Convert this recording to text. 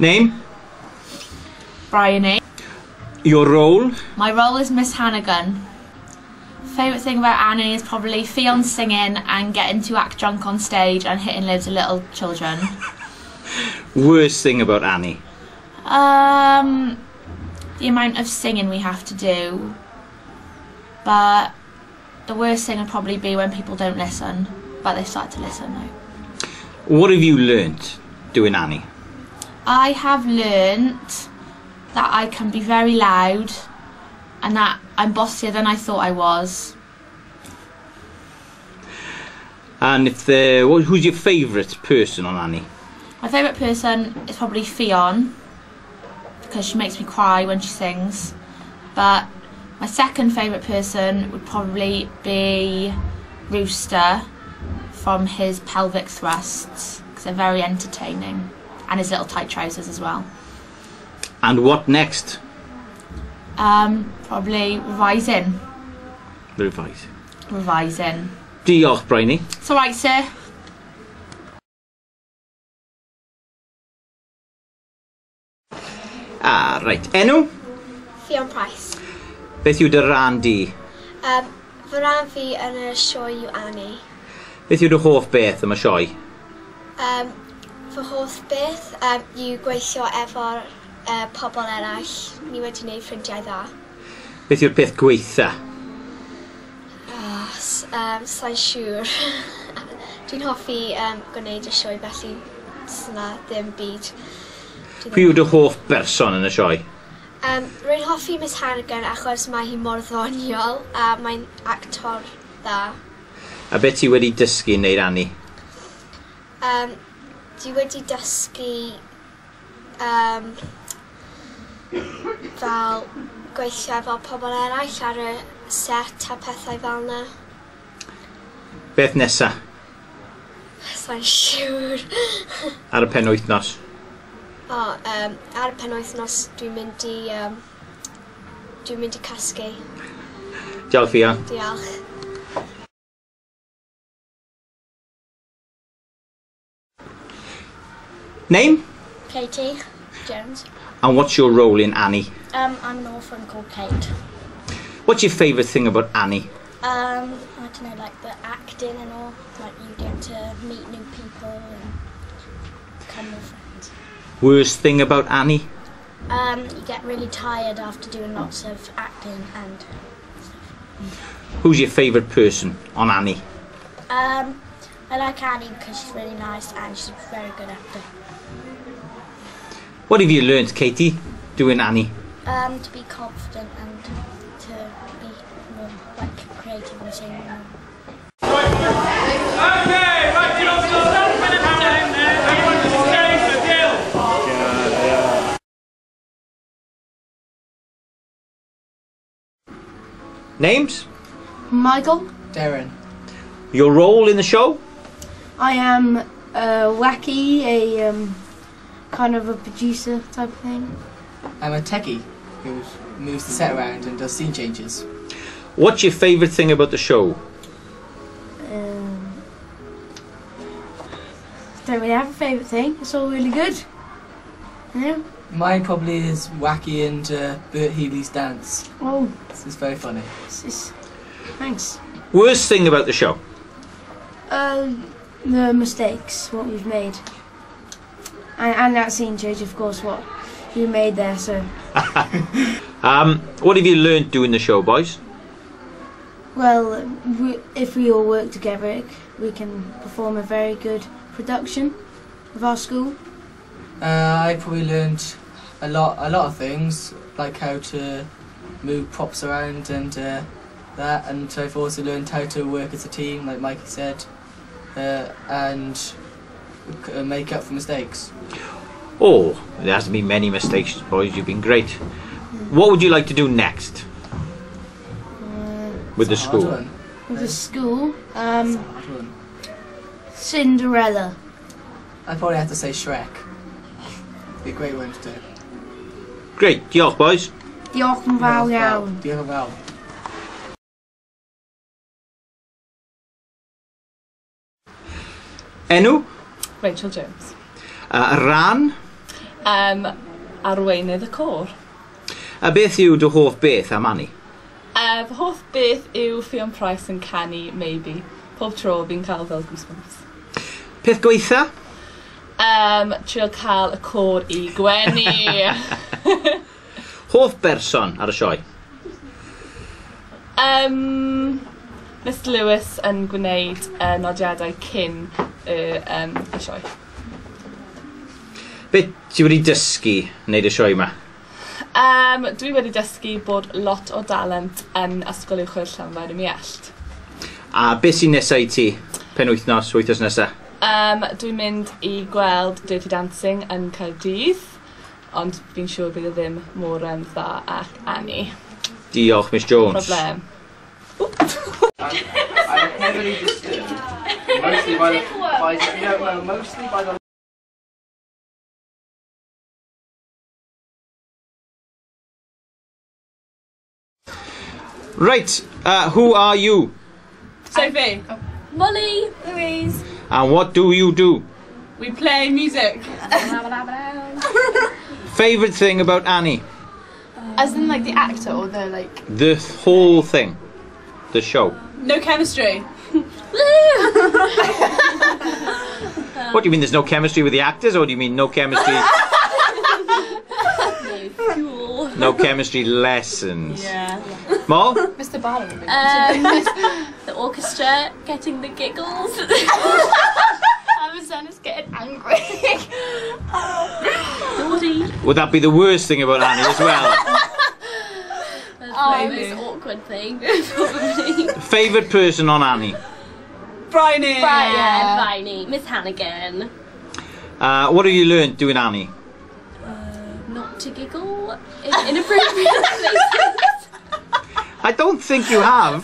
Name? Bryony. Your role? My role is Miss Hannigan. Favourite thing about Annie is probably Fionn singing and getting to act drunk on stage and hitting loads of little children. Worst thing about Annie? The amount of singing we have to do. But the worst thing would probably be when people don't listen, but they start to listen now. What have you learnt doing Annie? I have learnt that I can be very loud and that I'm bossier than I thought I was. And who's your favourite person on Annie? My favourite person is probably Fionn, because she makes me cry when she sings. But my second favourite person would probably be Rooster from his pelvic thrusts, because they're very entertaining, and his little tight trousers as well. And what next? Probably revising. Revising. Diolch, Bryony. It's alright, sir. Right. Enw? Fionn Price. Beth yw dy rhan di? Fy rhan fi yn y sioe yw Annie. Beth yw dy hoff beth am y sioe? Fy hoff beth yw gweithio efo'r pobl eraill. Ni wedi gwneud ffrindiau dda. Beth yw'r peth gweitha? Sa'n siŵr. Dwi'n hoffi gwneud y sioe, felly syna ddim byd. Pwy yw dy hoff berson yn y sioe? Rwy'n hoffi Miss Hannigan achos mae hi mor ddoniol a mae'n actor dda. A beth ti wedi dysgu yn neud Annie? Dwi wedi dysgu fel gweithio efo pobl eraill ar y set a pethau fel yna. Beth nesa? Sa'n siŵr. Ar y penwythnos? Ar y penwythnos dwi'n mynd i casgu. Diolch Fia. Diolch. Name? Katie Jones. And what's your role in Annie? I'm an orphan called Kate. What's your favourite thing about Annie? I don't know, like the acting and all. Like you get to meet new people and become more friends. Worst thing about Annie? You get really tired after doing lots of acting and stuff. Who's your favourite person on Annie? I like Annie because she's really nice and she's a very good actor. What have you learnt, Katie, doing Annie? To be confident and to be more like creative and singing more. Names? Michael. Darren. Your role in the show? I am wacky, a kind of a producer type of thing. I'm a techie who moves the set around and does scene changes. What's your favourite thing about the show? Don't really have a favourite thing. It's all really good. Yeah. Mine probably is Wacky and Bert Healy's dance. Oh, It's very funny. thanks. Worst thing about the show? The mistakes, what we've made. And that scene change, of course, what you made there, so. What have you learnt doing the show, boys? Well, if we all work together, we can perform a very good production of our school. I probably learned a lot of things, like how to move props around and that, and so I've also learned how to work as a team, like Mikey said, and make up for mistakes. Oh, there hasn't been many mistakes, boys. You've been great. What would you like to do next with the school? With the school, That's a hard one. Cinderella. I'd probably have to say Shrek. It'd be a great one to do. Great. Diolch, boys. Diolch yn fawr iawn. Diolch yn fawr. Enw? Rachel Jones. Rhan? Arweinydd y côr. A beth yw dy hoff beth am Annie? Fy hoff beth yw Fion Price yn canu Maybe. Pob tro fi'n cael fel goosebumps. Peth gweitha? Trio cael y côr i gwenu. Hoff berson ar y sioe? Mr Lewis yn gwneud nodiadau cyn y sioe. Beth ti wedi dysgu wneud y sioe yma? Dwi wedi dysgu bod lot o dalent yn ysgol uwchradd Llanfair-ym-muallt. A beth sy'n nesaf i ti penwythnos, wythnos nesaf? Dwi'n mynd i gweld Dirty Dancing yn Caerdydd, ond fi'n siŵr bydd e ddim mor dda ac Annie. Diolch, Miss Jones. Problem. I'm heavily disturbed. Mostly by the Right, who are you? Sophie. Molly, Louise. And what do you do? We play music. Favourite thing about Annie? As in like the actor or the like... The whole thing. The show. No chemistry. What do you mean there's no chemistry with the actors, or do you mean no chemistry? No chemistry lessons. Yeah. Mo? Mr. Barlow. The orchestra getting the giggles. My son is getting angry. Would that be the worst thing about Annie as well? That's the most awkward thing, probably. Favourite person on Annie? Bryony. Yeah, Viney. Miss Hannigan. What have you learnt doing Annie? Not to giggle in inappropriate places. I don't think you have.